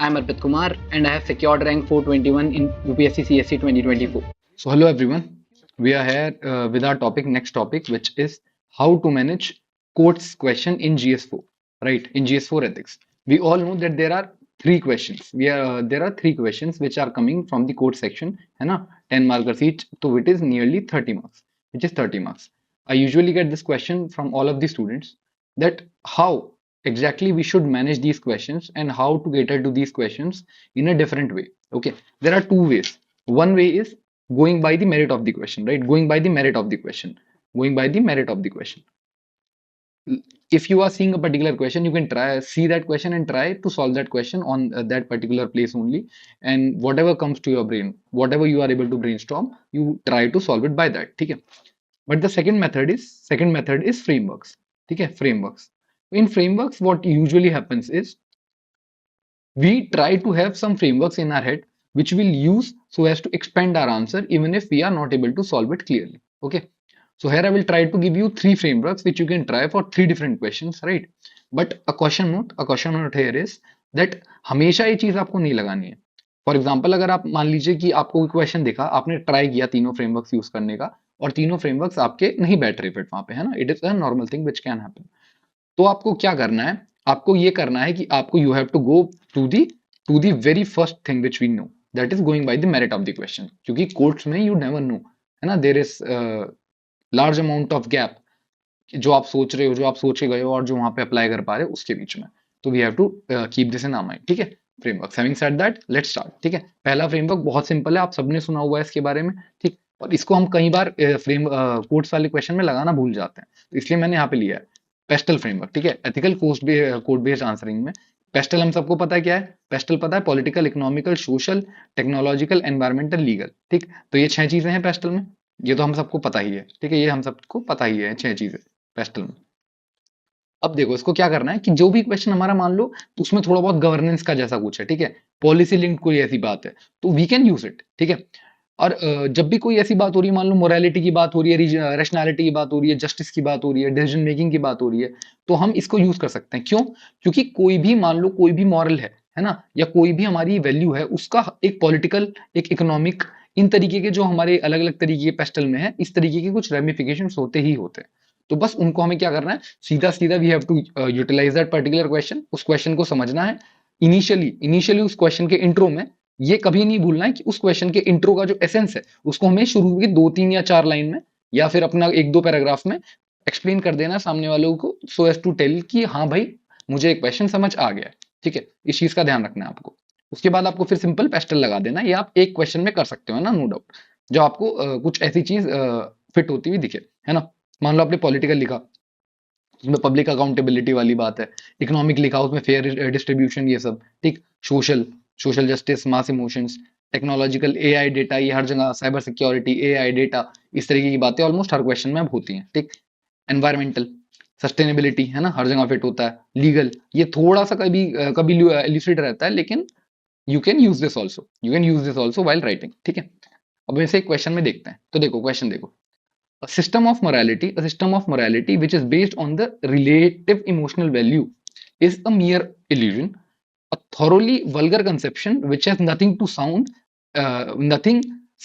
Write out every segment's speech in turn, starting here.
I'm Arpit Kumar and I have secured rank 421 in UPSC CSC 2024. So hello everyone. We are here with our next topic, which is how to manage courts question in GS4, right? In GS4 ethics. We all know that there are three questions. There are three questions which are coming from the court section, है ना? 10 markers each, so it is nearly 30 marks, which is 30 marks. I usually get this question from all of the students that how exactly we should manage these questions and how to cater to these questions in a different way. Okay, there are two ways. One way is going by the merit of the question, right? Going by the merit of the question. Going by the merit of the question. If you are seeing a particular question, you can try see that question and try to solve that question on that particular place only, and whatever comes to your brain, whatever you are able to brainstorm, you try to solve it by that. Okay, but the second method is frameworks. Okay, frameworks. In frameworks, what usually happens is we try to have some frameworks in our head which we'll use so as to expand our answer even if we are not able to solve it clearly. Okay, so here I will try to give you three frameworks which you can try for three different questions, right? But a question note here is that हमेशा ये चीज आपको नहीं लगानी है. For example अगर आप मान लीजिए कि आपको कोई क्वेश्चन दिखा, आपने ट्राई किया तीनों फ्रेमवर्क्स यूज करने का और तीनों फ्रेमवर्क्स आपके नहीं बैठ रहे फिट वहां पे, है ना? It is a normal thing which can happen. तो आपको क्या करना है? आपको ये करना है कि आपको you have to go to the very first thing which we know, that is going by the merit of the question. क्योंकि कोर्ट्स में यू नेवर नो, है ना, there is large amount of gap जो आप सोच रहे हो, जो आप सोच के गए हो और जो वहां पे अप्लाई कर पा रहे हो उसके बीच में. तो we have to keep this in our mind. ठीक है, framework. Having said that, let's start. ठीक है, पहला फ्रेमवर्क बहुत सिंपल है, आप सबने सुना हुआ है इसके बारे में. ठीक, और इसको हम कई बार कोर्ट्स वाले क्वेश्चन में लगाना भूल जाते हैं, तो इसलिए मैंने यहाँ पे लिया है पेस्टल फ्रेमवर्क. ठीक है, एथिकल कोड बेस्ड आंसरिंग में पेस्टल हम सबको पता है क्या है. पेस्टल पता है, political, economical, social, technological, environmental, legal. ठीक, तो ये 6 चीजें हैं पेस्टल में. ये तो हम सबको पता ही है. ठीक है, ये हम सबको पता ही है 6 चीजें पेस्टल में. अब देखो इसको क्या करना है कि जो भी क्वेश्चन हमारा मान लो तो उसमें थोड़ा बहुत गवर्नेंस का जैसा कुछ है, ठीक है, पॉलिसी लिंक्ड कोई ऐसी बात है, तो वी कैन यूज इट. ठीक है, और जब भी कोई ऐसी बात हो रही है, मान लो मोरालिटी की बात हो रही है, रैशनैलिटी की बात हो रही है, जस्टिस की बात हो रही है, डिसीजन मेकिंग की बात हो रही है, तो हम इसको यूज कर सकते हैं. क्यों? क्योंकि कोई भी मान लो कोई भी मॉरल है ना, या कोई भी हमारी वैल्यू है, उसका एक पॉलिटिकल, एक इकोनॉमिक, इन तरीके के जो हमारे अलग अलग तरीके के पेस्टल में है, इस तरीके के कुछ रेमिफिकेशन होते ही होते हैं. तो बस उनको हमें क्या करना है, सीधा सीधा we have to utilise that particular question. उस क्वेश्चन को समझना है. इनिशियली उस क्वेश्चन के इंट्रो में ये कभी नहीं भूलना है कि उस क्वेश्चन के इंट्रो का जो एसेंस है उसको हमें शुरू की 2, 3 या 4 लाइन में या फिर अपना 1, 2 पैराग्राफ में एक्सप्लेन कर देना सामने वालों को, सो एज टू टेल कि हाँ भाई मुझे एक क्वेश्चन समझ आ गया है. ठीक है, इस चीज का ध्यान रखना है आपको. उसके बाद आपको फिर सिंपल पेस्टल लगा देना. ये आप एक क्वेश्चन में कर सकते हो ना, नो डाउट, जो आपको कुछ ऐसी चीज फिट होती हुई दिखे, है ना. मान लो आपने पॉलिटिकल लिखा, उसमें पब्लिक अकाउंटेबिलिटी वाली बात है. इकोनॉमिक लिखा, उसमें फेयर डिस्ट्रीब्यूशन, ये सब. ठीक, सोशल, सोशल जस्टिस, मास इमोशंस, टेक्नोलॉजिकल, एआई डेटा, ये हर जगह, साइबर सिक्योरिटी, एआई डेटा, इस तरीके की बातें ऑलमोस्ट हर क्वेश्चन में अब होती हैं. ठीक, एनवायरमेंटल, सस्टेनेबिलिटी, है ना, हर जगह फिट होता है. लीगल, ये थोड़ा सा कभी कभी एलिसिट रहता है, लेकिन you can use this also while writing. ठीक है, अब ऐसे एक क्वेश्चन में देखते हैं. तो देखो क्वेश्चन देखो. A system of morality which is based on the relative emotional value is a mere illusion, a thoroughly vulgar conception which has nothing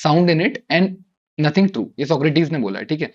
sound in it and nothing true. ये Socrates ने बोला है. ठीक है,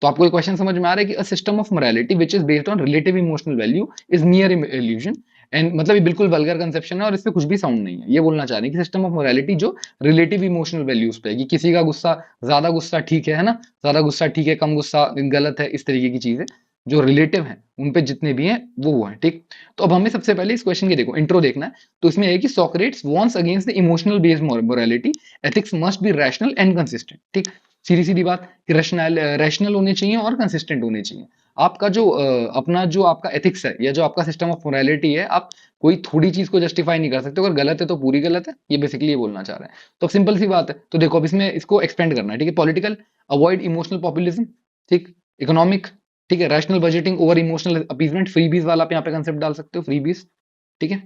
तो आपको ये क्वेश्चन समझ में आ रहा है कि a system of morality which is based on relative emotional value is near illusion. And मतलब ये बिल्कुल वल्गर कंसेप्शन है और इसमें कुछ भी साउंड नहीं है. ये बोलना चाह रहे हैं कि सिस्टम ऑफ मोरालिटी जो रिलेटिव इमोशनल वैल्यूज पे है, कि किसी का गुस्सा, ज्यादा गुस्सा ठीक है ना, ज्यादा गुस्सा ठीक है, कम गुस्सा गलत है, इस तरीके की चीजें जो रिलेटिव हैं उन पे जितने भी हैं वो हैं. ठीक, तो अब हमें सबसे पहले इस क्वेश्चन के देखो इंट्रो देखना है. तो इसमें है कि Socrates warns against the emotional based morality, ethics must be rational and consistent. ठीक, सीधी सीधी बात कि रैशनल होने चाहिए और कंसिस्टेंट होने चाहिए. आपका जो अपना जो आपका एथिक्स है या जो आपका सिस्टम ऑफ मोरालिटी है, आप कोई थोड़ी चीज को जस्टिफाई नहीं कर सकते. अगर गलत है तो पूरी गलत है. ये बेसिकली ये बोलना चाह रहे हैं. तो सिंपल सी बात है. तो देखो अब इसमें इसको एक्सपेंड करना है. ठीक है, पॉलिटिकल, अवॉइड इमोशनल पॉपुलिज्म. ठीक, इकोनॉमिक, ठीक है, rational budgeting over emotional appeasement. Free बीज वाला आप यहाँ पे कंसेप्ट डाल सकते हो, फ्री बीज. ठीक है,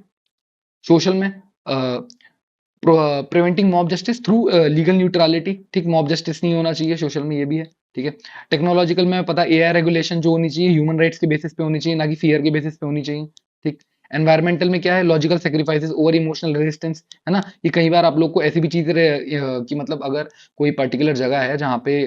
सोशल में preventing mob justice through legal neutrality. ठीक, मॉब जस्टिस नहीं होना चाहिए सोशल में, ये भी है. ठीक है, टेक्नोलॉजिकल में पता एआई रेगुलेशन जो होनी चाहिए ह्यूमन राइट्स के बेसिस पे होनी चाहिए, ना कि फियर के बेसिस पे होनी चाहिए. ठीक, एनवायरमेंटल में क्या है, logical sacrifices over emotional resistance, है ना। ये कई बार आप लोग को ऐसी भी चीज कि मतलब अगर कोई पर्टिकुलर जगह है जहाँ पे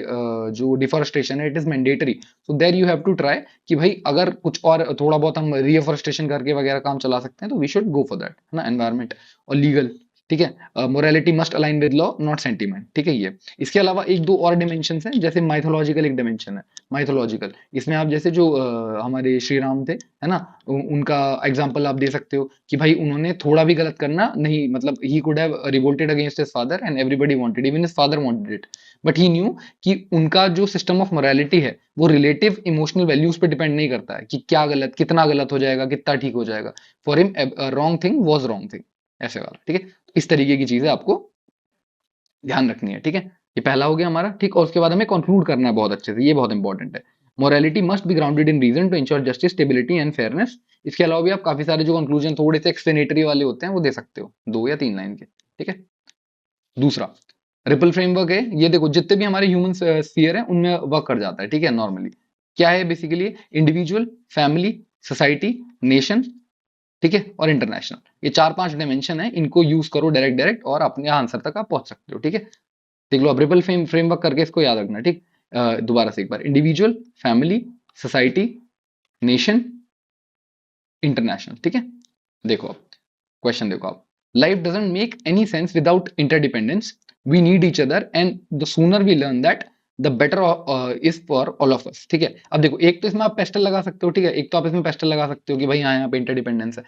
जो डिफॉरेस्टेशन है it is mandatory, so there you have to try कि भाई अगर कुछ और थोड़ा बहुत हम रिफॉरेस्टेशन करके वगैरह काम चला सकते हैं तो we should go for that, है ना। एनवायरमेंट और लीगल, ठीक है। Morality must align with law not sentiment, ठीक है। ये इसके अलावा एक दो और डिमेंशन हैं, जैसे माइथोलॉजिकल एक डिमेंशन है, माइथोलॉजिकल। इसमें आप जैसे जो हमारे श्री राम थे, है ना, उनका एग्जाम्पल आप दे सकते हो कि भाई उन्होंने थोड़ा भी गलत करना नहीं, मतलब he could have revolted against his father and everybody wanted, even his father wanted it, but he new कि उनका जो सिस्टम ऑफ मोरालिटी है वो रिलेटिव इमोशनल वैल्यूज पे डिपेंड नहीं करता है कि क्या गलत, कितना गलत हो जाएगा, कितना ठीक हो जाएगा। For him wrong thing was wrong thing, ऐसे वाला, ठीक है। तो इस तरीके की चीजें आपको ध्यान रखनी है, ठीक है। ये पहला हो गया हमारा, ठीक। और उसके बाद हमें कंक्लूड करना है बहुत अच्छे से, ये बहुत इंपॉर्टेंट है। Morality must be grounded in reason to ensure justice, stability and fairness. इसके अलावा भी आप काफी सारे जो कंक्लूजन थोड़े से एक्सप्लेनेटरी वाले होते हैं वो दे सकते हो, 2 या 3 लाइन के, ठीक है। दूसरा रिपल फ्रेमवर्क है, ये देखो जितने भी हमारे ह्यूमन स्फीयर है उनमें वर्क कर जाता है, ठीक है। नॉर्मली क्या है basically, individual, family, society, nation, ठीक है, और इंटरनेशनल। ये 4-5 डायमेंशन है, इनको यूज करो डायरेक्ट डायरेक्ट और अपने आंसर तक आप पहुंच सकते हो, ठीक है। देख लो अब रिपल फ्रेमवर्क करके इसको याद रखना, ठीक। दोबारा से एक बार, individual, family, society, nation, international, ठीक है। देखो अब क्वेश्चन देखो आप, life doesn't make any sense without interdependence, we need each other and the sooner we learn that the better is for all of us, ठीक है। अब देखो एक तो इसमें आप पेस्टल लगा सकते हो, ठीक है, एक तो आप इसमें पेस्टल लगा सकते हो कि भाई हाँ यहाँ पे इंटरडिपेंडेंस है,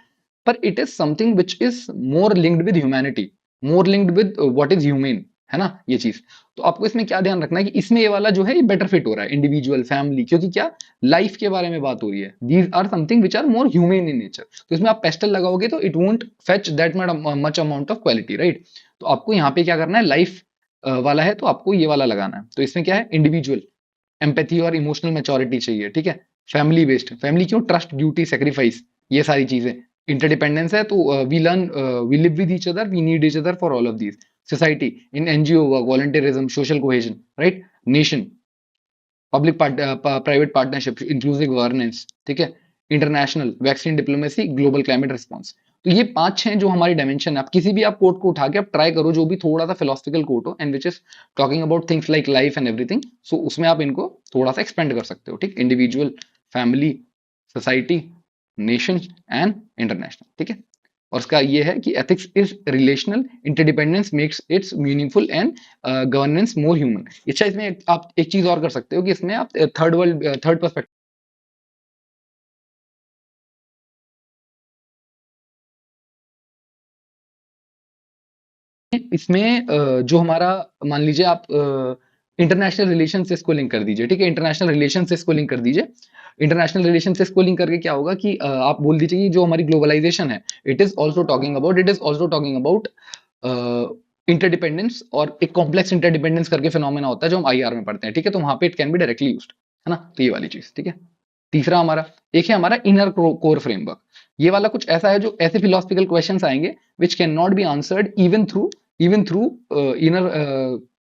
पर it is something which is more linked with humanity, more linked with what is human, है ना, ये चीज। तो आपको इसमें क्या ध्यान रखना है कि इसमें ये वाला जो है ये बेटर फिट हो रहा है, इंडिविजुअल, फैमिली, क्योंकि क्या लाइफ के बारे में बात हो रही है, these are something which are more human in nature. तो इसमें आप पेस्टल लगाओगे तो it won't fetch that much amount of quality, right. तो आपको यहाँ पे क्या करना है, लाइफ वाला है तो आपको ये वाला लगाना है। तो इसमें क्या है, इंडिविजुअल, एम्पैथी और इमोशनल मैच्योरिटी चाहिए, ठीक है। फैमिली बेस्ड, फैमिली क्यों, ट्रस्ट, ड्यूटी, सेक्रीफाइस, ये सारी चीजें। इंटरडिपेंडेंस है तो we learn, we live with each other, we need each other for all of these. Society, in NGO work, volunteerism, social cohesion, right. Nation, public private partnership, inclusive governance, ठीक है। International, vaccine diplomacy, global climate response. तो ये 5-6 जो हमारी dimension है, आप किसी भी आप कोट को उठा के आप ट्राई करो जो भी थोड़ा सा फिलोसफिकल कोट हो and which is talking about things like life and everything, so उसमें आप इनको थोड़ा सा एक्सपेंड कर सकते हो, ठीक। Individual, family, society, nation and international, ठीक है। और उसका ये है कि ethics is relational, interdependence makes it's meaningful and governance more human. अच्छा इसमें आप एक चीज और कर सकते हो कि इसमें आप थर्ड पर्सपेक्टिव, इसमें जो हमारा, मान लीजिए आप इंटरनेशनल रिलेशन से इसको लिंक कर दीजिए, ठीक है। इंटरनेशनल रिलेशन से इसको लिंक कर दीजिए। इंटरनेशनल रिलेशन से इसको लिंक करके क्या होगा कि आप बोल दीजिए कि जो हमारी ग्लोबलाइजेशन है it is also talking about interdependence, और एक कॉम्प्लेक्स इंटरडिपेंडेंस करके फिनोमेना होता है जो हम आईआर में पढ़ते हैं, ठीक है। तो वहां पे it can be directly used, है ना। तो ये वाली चीज, ठीक है। तीसरा हमारा, एक है हमारा इनर कोर फ्रेमवर्क। ये वाला कुछ ऐसा है जो ऐसे फिलोसफिकल क्वेश्चंस आएंगे which can not be answered even through inner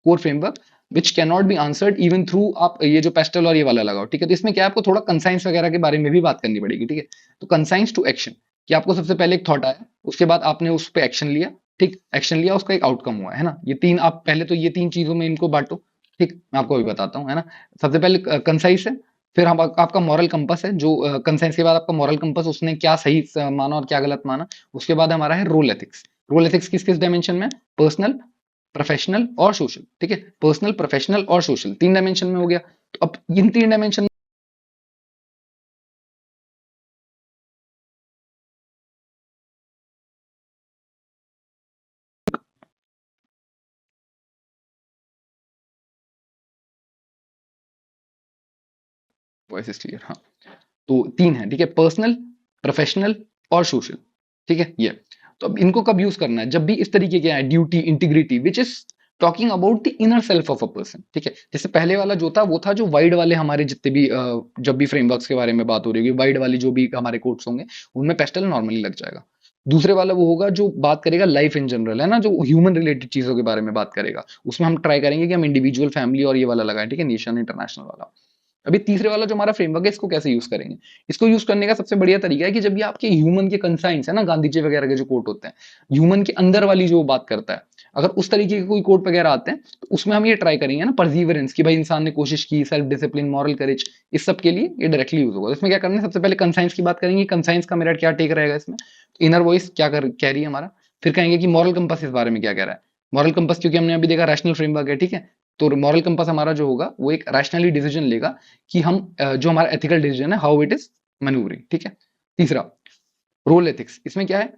core framework, which can not be answered even through आप ये जो पेस्टल और ये वाला लगाओ, ठीक है। तो इसमें क्या है, आपको थोड़ा कंसाइंस वगैरह के बारे में भी बात करनी पड़ेगी, ठीक है। तो कंसाइंस टू एक्शन, कि आपको सबसे पहले एक थॉट आया, उसके बाद आपने उस पर एक्शन लिया, ठीक, एक्शन लिया, उसका एक आउटकम हुआ, है ना। ये तीन, आप पहले तो ये 3 चीजों में इनको बांटो, ठीक। मैं आपको अभी बताता हूँ, है ना। सबसे पहले कंसाइस है, फिर हम आपका मॉरल कंपस है, जो कंसाइंस के बाद आपका मॉरल कंपस, उसने क्या सही माना और क्या गलत माना। उसके बाद हमारा है रोल एथिक्स। रोल एथिक्स किस किस डायमेंशन में, पर्सनल, प्रोफेशनल और सोशल, ठीक है। पर्सनल, प्रोफेशनल और सोशल 3 डायमेंशन में हो गया। तो अब इन 3 डायमेंशन, वॉइस इज क्लियर, हाँ। तो 3 है, ठीक है, पर्सनल, प्रोफेशनल और सोशल, ठीक है। ये तो अब इनको कब यूज करना है, जब भी इस तरीके के आए, duty, integrity, which is talking about the inner self of a person, ठीक है। जैसे पहले वाला जो था वो था जो वाइड वाले हमारे जितने भी जब भी फ्रेमवर्क्स के बारे में बात हो रही होगी, वाइड वाली जो भी हमारे कोट्स होंगे उनमें पेस्टल नॉर्मली लग जाएगा। दूसरे वाला वो होगा जो बात करेगा लाइफ इन जनरल, है ना, जो ह्यूमन रिलेटेड चीजों के बारे में बात करेगा, उसमें हम ट्राई करेंगे कि हम इंडिविजुअल, फैमिली और ये वाला लगाएं, ठीक है, नेशन, इंटरनेशनल वाला। अभी तीसरे वाला जो हमारा फ्रेमवर्क है इसको कैसे यूज करेंगे? इसको यूज करने का सबसे बढ़िया तरीका है कि जब भी आपके ह्यूमन के कंसाइंस है ना, गांधी जी वगैरह के जो कोट होते हैं, ह्यूमन के अंदर वाली जो बात करता है, अगर उस तरीके के कोई कोट वगैरह आते हैं तो उसमें हम ये ट्राई करेंगे ना, परसीवरेंस, कि भाई इंसान ने कोशिश की, सेल्फ डिसिप्लिन, मॉरल करेज, इस सब के लिए ये डायरेक्टली यूज होगा। तो इसमें क्या करना है, सबसे पहले कंसाइंस की बात करेंगे, कंसाइंस का मेरा क्या टेक रहेगा इसमें, इनर वॉइस क्या कह रही है हमारा। फिर कहेंगे कि मॉरल कंपास इस बारे में क्या कह रहा है। मॉरल कंपास क्योंकि हमने अभी देखा रैशनल फ्रेमवर्क है, ठीक है, तो मॉरल कंपास हमारा जो होगा वो एक रैशनली डिसीजन लेगा कि हम जो हमारा एथिकल डिसीजन है, हाउ इट इज मैन्यूवरिंग, ठीक है। तीसरा, रोल एथिक्स, इसमें क्या है,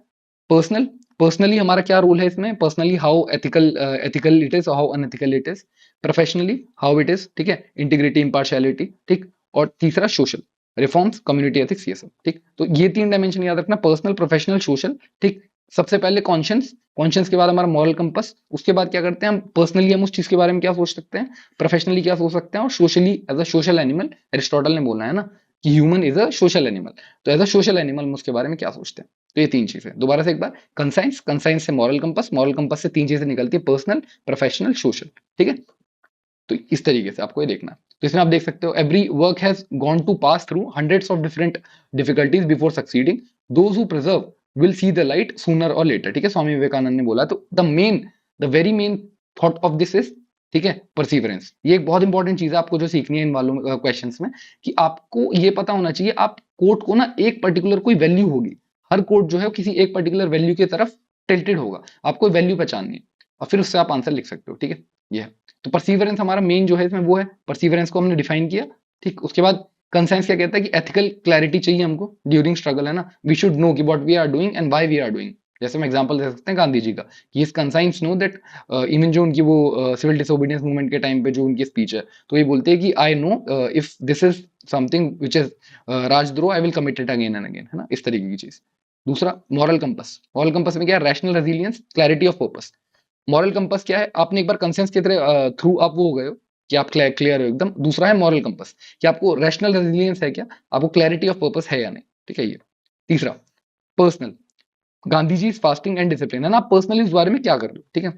पर्सनली हमारा क्या रोल है इसमें, personally how ethical it is, how unethical it is, professionally how it is, ठीक है, इंटीग्रिटी, इम्पार्शियलिटी, ठीक। और तीसरा सोशल रिफॉर्म्स, कम्युनिटी एथिक्स, ये सब, ठीक। तो ये तीन डायमेंशन याद रखना, पर्सनल, प्रोफेशनल, सोशल, ठीक। सबसे पहले कॉन्शियंस, कॉन्शियंस के बाद हमारा मॉरल कंपस, उसके बाद क्या करते हैं हम, पर्सनली हम उस चीज के बारे में क्या सोच सकते हैं, प्रोफेशनली क्या सोच सकते हैं, और socially as a social animal, Aristotle ने बोला है ना कि human is a social animal, तो एज अ सोशल एनिमल हम उसके बारे में क्या सोचते हैं। तो ये तीन चीजें, दोबारा से एक बार, कंसाइंस, कंसाइंस से मॉरल कंपस, मॉरल कंपस से तीन चीजें निकलती है, पर्सनल, प्रोफेशनल, सोशल, ठीक है। तो इस तरीके से आपको ये देखना है। तो इसमें आप देख सकते हो, every work has gone to pass through hundreds of different difficulties before succeeding, those who preserve will see the light sooner और लेटर, ठीक है, स्वामी विवेकानंद ने बोला। तो the very main thought of this is, ठीक है, परसिवरेंस। ये एक बहुत इंपॉर्टेंट चीज है आपको जो सीखनी है इन वालों क्वेश्चंस में, कि आपको ये पता होना चाहिए, आप कोट को ना, एक पर्टिकुलर कोई वैल्यू होगी, हर कोट जो है वो किसी एक पर्टिकुलर वैल्यू की तरफ टिल्टेड होगा, आपको वैल्यू पहचाननी है और फिर उससे आप आंसर लिख सकते हो, ठीक है। ये है। तो परसीवरेंस हमारा मेन जो है इसमें वो है, परसीवरेंस को हमने डिफाइन किया, ठीक। उसके बाद कंसाइंस क्या कहता है कि एथिकल क्लैरिटी चाहिए हमको ड्यूरिंग स्ट्रगल, है ना, वी शुड नो कि what we are doing and why we are doing. जैसे हम एग्जांपल दे सकते हैं गांधी जी का, कि इस कंसाइंस नो दैट, इवन जो उनकी वो सिविल डिसोबीडियंस मूवमेंट के टाइम पे जो उनकी स्पीच है, तो ये बोलते हैं कि I know if this is something which is राजद्रोह, I will commit it again and again, है ना, इस तरीके की चीज। दूसरा, मॉरल कंपस, मॉरल कंपस में क्या है, rational resilience, clarity of purpose. Moral compass क्या है, आपने एक बार कंसेंस के थ्रू आप वो हो गए हो कि आप क्लियर हो एकदम। दूसरा है मॉरल कंपस, कि आपको रैशनल रेजिलियंस है क्या, आपको क्लैरिटी ऑफ पर्पस है या नहीं, ठीक है ये। तीसरा, personal, Gandhi ji fasting and discipline, है ना, आप पर्सनली उस बारे में क्या कर रहे हो, ठीक है।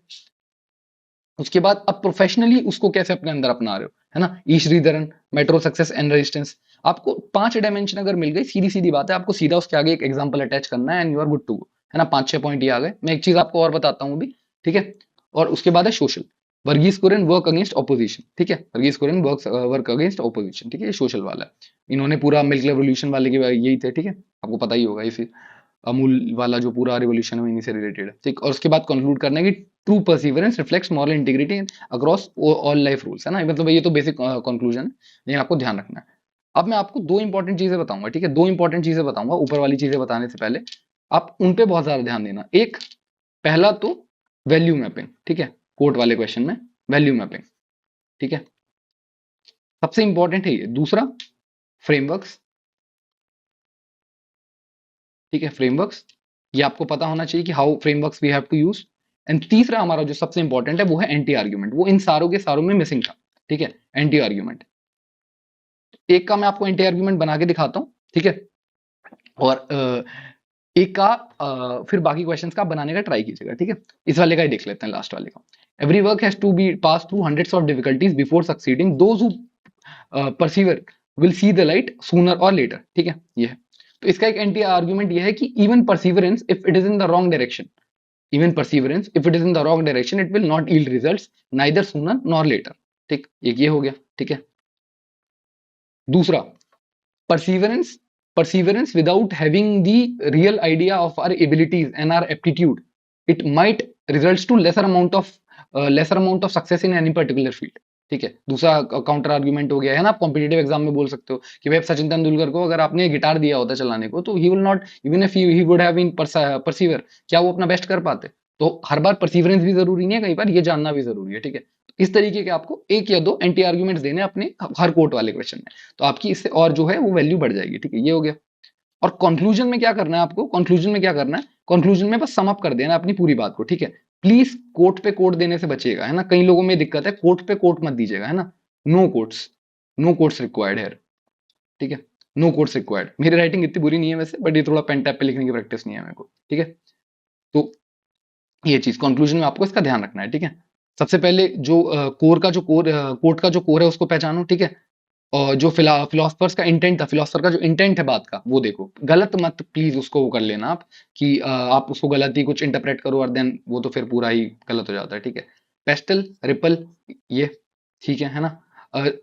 उसके बाद अब प्रोफेशनली उसको कैसे अपने अंदर अपना रहे हो, है ना, E Sreedharan, metro success and resistance. आपको 5 डायमेंशन अगर मिल गई, सीधी सीधी बात है, आपको सीधा उसके आगे एक एग्जांपल अटैच करना है and you are good to go, है ना। 5-6 पॉइंट ये आ गए। मैं एक चीज आपको और बताता हूँ अभी, ठीक है। और उसके बाद है social, Verghese Kurien work against opposition, ठीक है, Verghese Kurien work against opposition, ठीक है, ये सोशल वाला है। इन्होंने पूरा मिल्क रेवोल्यूशन वाले के यही थे, ठीक है, आपको पता ही होगा इसी, अमूल वाला जो पूरा रिवोल्यूशन है इन्हीं से रिलेटेड है, ठीक। और उसके बाद कंक्लूड करना है कि true perseverance reflects moral integrity across all life rules, है ना, मतलब ये तो बेसिक कंक्लूजन है, लेकिन आपको ध्यान रखना है। अब मैं आपको दो इंपॉर्टेंट चीजें बताऊंगा, ठीक है, दो इंपॉर्टेंट चीजें बताऊंगा, ऊपर वाली चीजें बताने से पहले आप उन पे बहुत ज्यादा ध्यान देना। एक, पहला तो वैल्यू मैपिंग, ठीक है, कोर्ट वाले क्वेश्चन में वैल्यू मैपिंग, ठीक है, सबसे इंपॉर्टेंट है ये। दूसरा, फ्रेमवर्क्स, ठीक है, फ्रेमवर्क्स, ये आपको पता होना चाहिए कि how frameworks we have to use. And तीसरा हमारा जो सबसे इंपॉर्टेंट है वो है एंटी आर्ग्यूमेंट, वो इन सारों के सारों में मिसिंग था, ठीक है, एंटी आर्ग्यूमेंट। एक का मैं आपको एंटी आर्ग्यूमेंट बना के दिखाता हूँ, ठीक है, और एक का फिर बाकी क्वेश्चंस का बनाने का ट्राई कीजिएगा, ठीक है। इस वाले का ही देख लेते हैं, लास्ट वाले का। Every work has to be pass through hundreds of difficulties before succeeding, those who persevere will see the light sooner और लेटर, ठीक है, ये है। तो इसका एक एंटी आर्ग्यूमेंट ये है कि even perseverance if it is in the wrong direction, even perseverance if it is in the wrong direction it will not yield results neither sooner nor later, ठीक, एक ये हो गया, ठीक है। दूसरा, perseverance, perseverance without having the real idea of our abilities and our aptitude, it might results to lesser amount of success in any particular field, ठीक है। दूसरा काउंटर आर्ग्यूमेंट हो गया, है ना, आप कॉम्पिटेटिव एग्जाम में बोल सकते हो कि भाई सचिन तेंदुलकर को अगर आपने गिटार दिया होता चलाने को, तो he will not, even if he would have been persevere, क्या वो अपना बेस्ट कर पाते। तो हर बार परसीवरेंस भी जरूरी नहीं है, कई बार ये जानना भी जरूरी है, ठीक है। इस तरीके के आपको एक या दो एंटी आर्ग्यूमेंट्स देने अपने हर कोर्ट वाले क्वेश्चन में, तो आपकी इससे और जो है वो वैल्यू बढ़ जाएगी, ठीक है, ये हो गया। और कंक्लूजन में क्या करना है आपको, कंक्लूजन में क्या करना है, कंक्लूजन में बस सम अप कर देना अपनी पूरी बात को, ठीक है। प्लीज कोट पे कोट देने से बचिएगा, है ना, कई लोगों में दिक्कत है, कोट पे कोट मत दीजिएगा, है ना, no quotes, no quotes required है, ठीक है, नो कोट्स रिक्वायर्ड। मेरी राइटिंग इतनी बुरी नहीं है वैसे, बट ये थोड़ा पेन टैप पे लिखने की प्रैक्टिस नहीं है मेरे को, ठीक है। तो ये चीज कंक्लूजन में आपको इसका ध्यान रखना है, ठीक है। सबसे पहले जो कोर का जो कोर कोर्ट का जो कोर है उसको पहचानो, ठीक है। और जो फिलोसफर्स का इंटेंट था, फिलोसफर का जो इंटेंट है बात का, वो देखो। गलत मत प्लीज उसको वो कर लेना आप कि आप उसको गलत ही कुछ इंटरप्रेट करो और देन वो तो फिर पूरा ही गलत हो जाता है, ठीक है। पेस्टल, रिपल, ये ठीक है ना।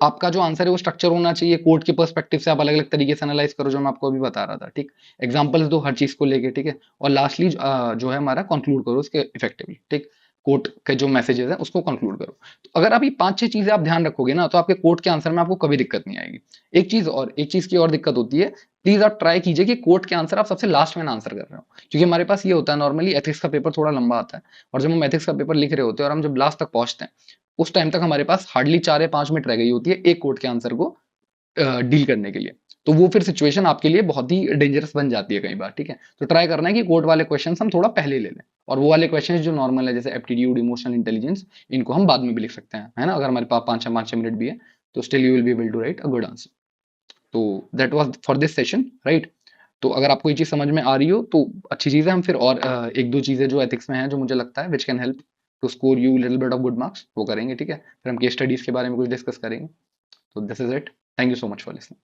आपका जो आंसर है वो स्ट्रक्चर होना चाहिए, कोड के पर्सपेक्टिव से आप अलग अलग तरीके से एनालाइज करो, जो मैं आपको अभी बता रहा था, ठीक। एग्जाम्पल्स दो हर चीज को लेके, ठीक है। और लास्टली जो है हमारा कंक्लूड करो उसके इफेक्टिवली, ठीक। कोट के जो मैसेजेस हैं उसको कंक्लूड करो। तो अगर आप ये 5-6 चीजें आप ध्यान रखोगे ना, तो आपके कोर्ट के आंसर में आपको कभी दिक्कत नहीं आएगी। एक चीज की और दिक्कत होती है, प्लीज आप ट्राई कीजिए कि कोर्ट के आंसर आप सबसे लास्ट में ना आंसर कर रहे हो, क्योंकि हमारे पास ये होता है नॉर्मली एथिक्स का पेपर थोड़ा लंबा आता है, और जब हम एथिक्स का पेपर लिख रहे होते हैं और हम जब लास्ट तक पहुंचते हैं, उस टाइम तक हमारे पास हार्डली 4 या 5 मिनट रह गई होती है एक कोर्ट के आंसर को डील करने के लिए। तो वो फिर सिचुएशन आपके लिए बहुत ही डेंजरस बन जाती है कई बार, ठीक है। तो ट्राई करना है कि कोर्ट वाले क्वेश्चन हम थोड़ा पहले ले लें, और वो वाले क्वेश्चन जो नॉर्मल है जैसे एप्टीट्यूड, इमोशनल इंटेलिजेंस, इनको हम बाद में भी लिख सकते हैं, है ना। अगर हमारे पास 5-6 मिनट भी है तो still you will be able to write a good answer. तो that was for this session, right. तो अगर आपको ये चीज समझ में आ रही हो तो अच्छी चीज है। हम फिर और एक दो चीजें जो एथिक्स में है जो मुझे लगता है which can help to score you little bit of good marks, वो करेंगे, ठीक है। फिर हम केस स्टडीज के बारे में कुछ डिस्कस करेंगे। तो this is it. Thank you so much for listening.